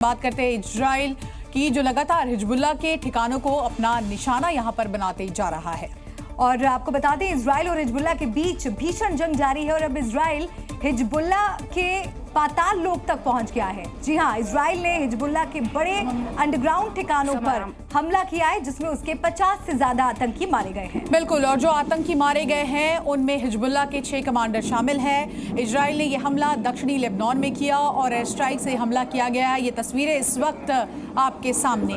बात करते हैं इजराइल की, जो लगातार हिजबुल्लाह के ठिकानों को अपना निशाना यहां पर बनाते जा रहा है। और आपको बता दें, इजराइल और हिजबुल्लाह के बीच भीषण जंग जारी है और अब इजराइल हिजबुल्लाह के पाताल लोक तक पहुंच गया है। जी हां, इजराइल ने हिजबुल्लाह के बड़े अंडरग्राउंड ठिकानों पर हमला किया है, जिसमें उसके 50 से ज्यादा आतंकी मारे गए हैं। बिल्कुल, और जो आतंकी मारे गए हैं उनमें हिजबुल्लाह के 6 कमांडर शामिल हैं। इजराइल ने यह हमला दक्षिणी लेबनान में किया और एयर स्ट्राइक से हमला किया गया है। ये तस्वीरें इस वक्त आपके सामने।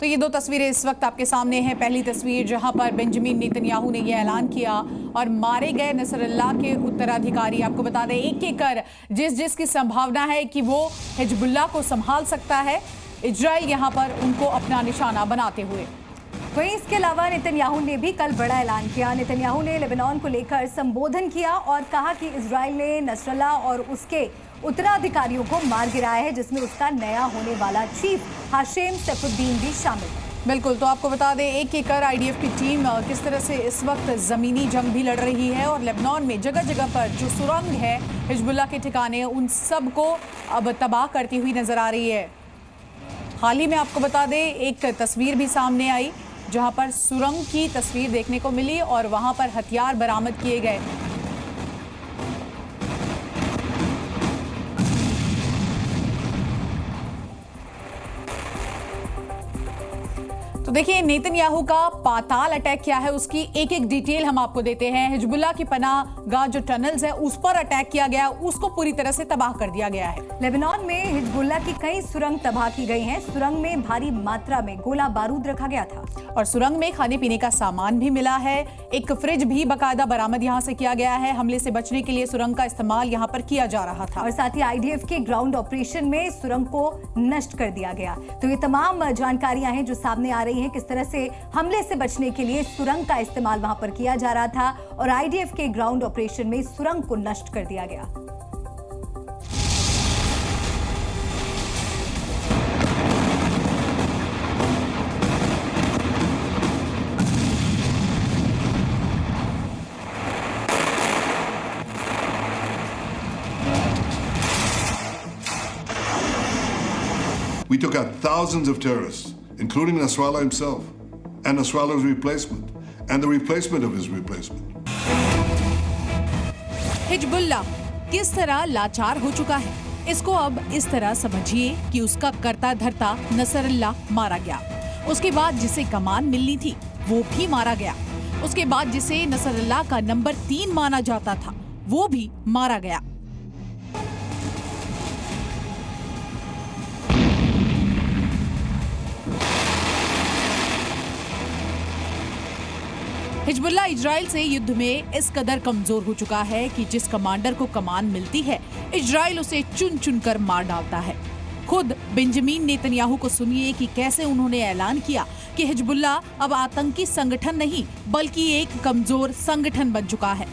तो ये दो तस्वीरें इस वक्त आपके सामने हैं। पहली तस्वीर जहां पर बेंजामिन नेतन्याहू ने यह ऐलान किया और मारे गए नसरुल्लाह के उत्तराधिकारी, आपको बता दें एक एक कर जिसकी संभावना है कि वो हिजबुल्लाह को संभाल सकता है, इजराइल यहां पर उनको अपना निशाना बनाते हुए। वहीं इसके अलावा नेतन्याहू ने भी कल बड़ा ऐलान किया। नेतन्याहू ने लेबनान को लेकर संबोधन किया और कहा कि इजराइल ने नसरुल्लाह और उसके उत्तराधिकारियों को मार गिराया है, जिसमें उसका नया होने वाला चीफ हाशिम सैफुद्दीन भी शामिल है। बिल्कुल, तो आपको बता दें एक एक कर आईडीएफ की टीम किस तरह से इस वक्त ज़मीनी जंग भी लड़ रही है और लेबनान में जगह जगह पर जो सुरंग है हिजबुल्लाह के ठिकाने, उन सब को अब तबाह करती हुई नजर आ रही है। हाल ही में आपको बता दें एक तस्वीर भी सामने आई जहां पर सुरंग की तस्वीर देखने को मिली और वहां पर हथियार बरामद किए गए। तो देखिए नेतन्याहू का पाताल अटैक क्या है, उसकी एक एक डिटेल हम आपको देते हैं। हिजबुल्लाह की पनाहगाह जो टनल्स है उस पर अटैक किया गया, उसको पूरी तरह से तबाह कर दिया गया है। लेबनान में हिजबुल्लाह की कई सुरंग तबाह की गई हैं। सुरंग में भारी मात्रा में गोला बारूद रखा गया था और सुरंग में खाने पीने का सामान भी मिला है। एक फ्रिज भी बाकायदा बरामद यहां से किया गया है। हमले से बचने के लिए सुरंग का इस्तेमाल यहां पर किया जा रहा था और साथ ही आईडीएफ के ग्राउंड ऑपरेशन में सुरंग को नष्ट कर दिया गया। तो ये तमाम जानकारियां हैं जो सामने आ रही हैं, किस तरह से हमले से बचने के लिए सुरंग का इस्तेमाल वहां पर किया जा रहा था और आईडीएफ के ग्राउंड ऑपरेशन में सुरंग को नष्ट कर दिया गया। We took out thousands of terrorists, including Nasrallah himself, and Nasrallah's replacement, and the replacement of his replacement. Hezbollah किस तरह लाचार हो चुका है, इसको अब इस तरह समझिए कि उसका करता धरता नसरुल्लाह मारा गया, उसके बाद जिसे कमान मिलनी थी वो भी मारा गया, उसके बाद जिसे नसरुल्लाह का नंबर 3 माना जाता था वो भी मारा गया। हिजबुल्लाह इजराइल से युद्ध में इस कदर कमजोर हो चुका है कि जिस कमांडर को कमान मिलती है इजराइल उसे चुन चुन कर मार डालता है। खुद बेंजामिन नेतन्याहू को सुनिए कि कैसे उन्होंने ऐलान किया कि हिजबुल्लाह अब आतंकी संगठन नहीं बल्कि एक कमजोर संगठन बन चुका है।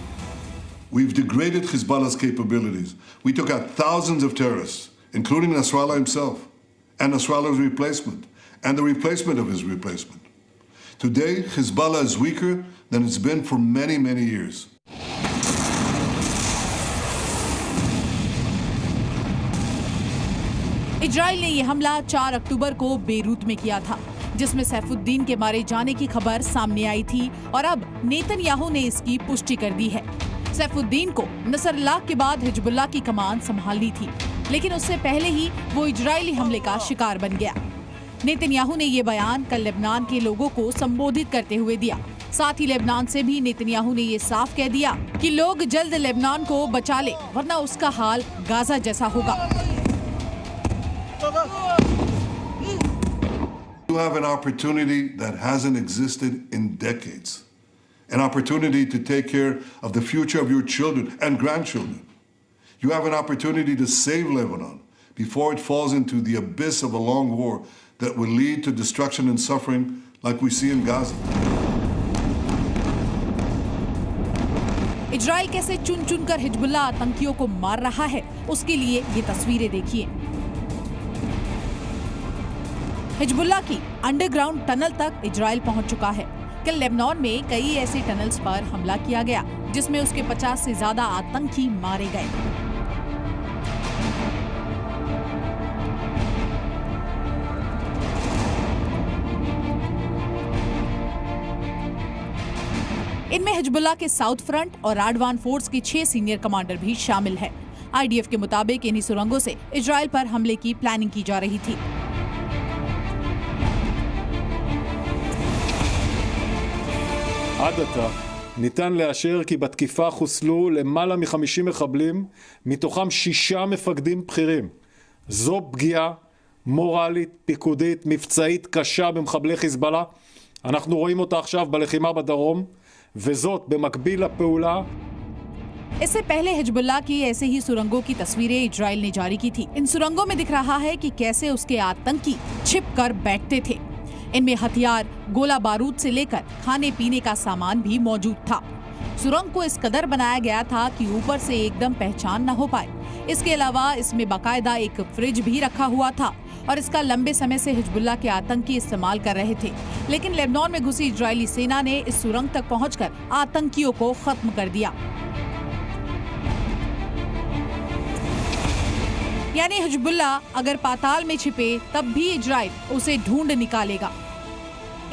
We've degraded Hezbollah's capabilities. We took out thousands of terrorists, including Nasrallah himself, and Nasrallah's replacement, and the replacement of his replacement. Today, Hezbollah is weaker than it's been for many, many years. Israel ने यह हमला 4 अक्टूबर को Beirut में किया था, जिसमें सैफुद्दीन के मारे जाने की खबर सामने आई थी और अब नेतन्याहू ने इसकी पुष्टि कर दी है। सैफुद्दीन को नसरुल्लाह के बाद हिजबुल्लाह की कमान संभालनी थी, लेकिन उससे पहले ही वो इजरायली हमले का शिकार बन गया। नेतन्याहू ने ये बयान कल लेबनान के लोगों को संबोधित करते हुए दिया। साथ ही लेबनान से भी नेतन्याहू ने ये साफ कह दिया कि लोग जल्द लेबनान को बचा ले, वरना उसका हाल गाजा जैसा होगा। You have an opportunity that hasn't existed in decades. An opportunity to take care of the future of your children and grandchildren. You have an opportunity to save Lebanon before it falls into the abyss of a long war that will lead to destruction and suffering like we see in Gaza. Israel कैसे चुन चुन कर Hezbollah आतंकियों को मार रहा है, उसके लिए ये तस्वीरें देखिए। हिजबुल्लाह की अंडरग्राउंड टनल तक इजराइल पहुंच चुका है। कल लेबनान में कई ऐसे टनल्स पर हमला किया गया जिसमें उसके 50 से ज्यादा आतंकी मारे गए। इनमें हिजबुल्लाह के साउथ फ्रंट और राडवान फोर्स के 6 सीनियर कमांडर भी शामिल है। आईडीएफ के मुताबिक इन्हीं सुरंगों से इजराइल पर हमले की प्लानिंग की जा रही थी। עד עתה ניתן לאשר כי בתקיפה חוסלו למעלה מ-50 מחבלים, מתוכם 6 מפקדים בכירים. זו פגיעה מורלית, פיקודית, מבצעית קשה במחבלי חיזבאללה. אנחנו רואים אותה עכשיו בלחימה בדרום, וזאת במקביל לפעולה. इससे पहले हिजबुल्लाह की ऐसे ही सुरंगों की तस्वीरें इजराइल ने जारी की थी। इन सुरंगों में दिख रहा है कि कैसे उसके आतंकी छिप कर बैठते थे। इनमें हथियार, गोला बारूद से लेकर खाने पीने का सामान भी मौजूद था। सुरंग को इस कदर बनाया गया था कि ऊपर से एकदम पहचान न हो पाए। इसके अलावा इसमें बाकायदा एक फ्रिज भी रखा हुआ था और इसका लंबे समय से हिजबुल्लाह के आतंकी इस्तेमाल कर रहे थे। लेकिन लेबनान में घुसी इजरायली सेना ने इस सुरंग तक पहुंचकर आतंकियों को खत्म कर दिया। यानी हिजबुल्लाह अगर पाताल में छिपे तब भी इजराइल उसे ढूंढ निकालेगा।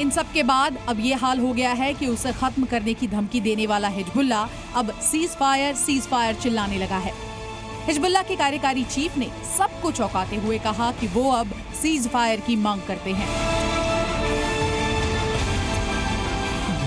इन सब के बाद अब ये हाल हो गया है कि उसे खत्म करने की धमकी देने वाला हिजबुल्लाह अब सीज फायर चिल्लाने लगा है। हिजबुल्लाह के कार्यकारी चीफ ने सबको चौंकाते हुए कहा कि वो अब सीज फायर की मांग करते हैं।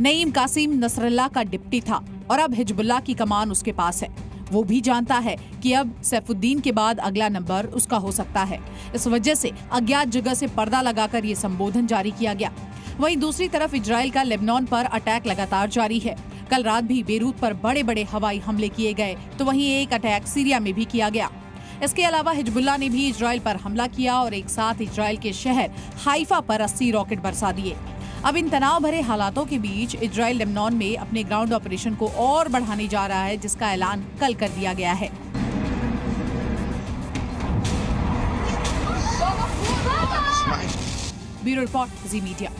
नईम कासिम नसरल्लाह का डिप्टी था और अब हिजबुल्लाह की कमान उसके पास है। वो भी जानता है कि अब सैफुद्दीन के बाद अगला नंबर उसका हो सकता है। इस वजह से अज्ञात जगह से पर्दा लगाकर ये संबोधन जारी किया गया। वहीं दूसरी तरफ इजराइल का लेबनान पर अटैक लगातार जारी है। कल रात भी बेरूत पर बड़े बड़े हवाई हमले किए गए, तो वहीं एक अटैक सीरिया में भी किया गया। इसके अलावा हिजबुल्लाह ने भी इजराइल पर हमला किया और एक साथ इजराइल के शहर हाइफा पर 80 रॉकेट बरसा दिए। अब इन तनाव भरे हालातों के बीच इजराइल लेबनान में अपने ग्राउंड ऑपरेशन को और बढ़ाने जा रहा है, जिसका ऐलान कल कर दिया गया है। ब्यूरो रिपोर्ट, जी मीडिया।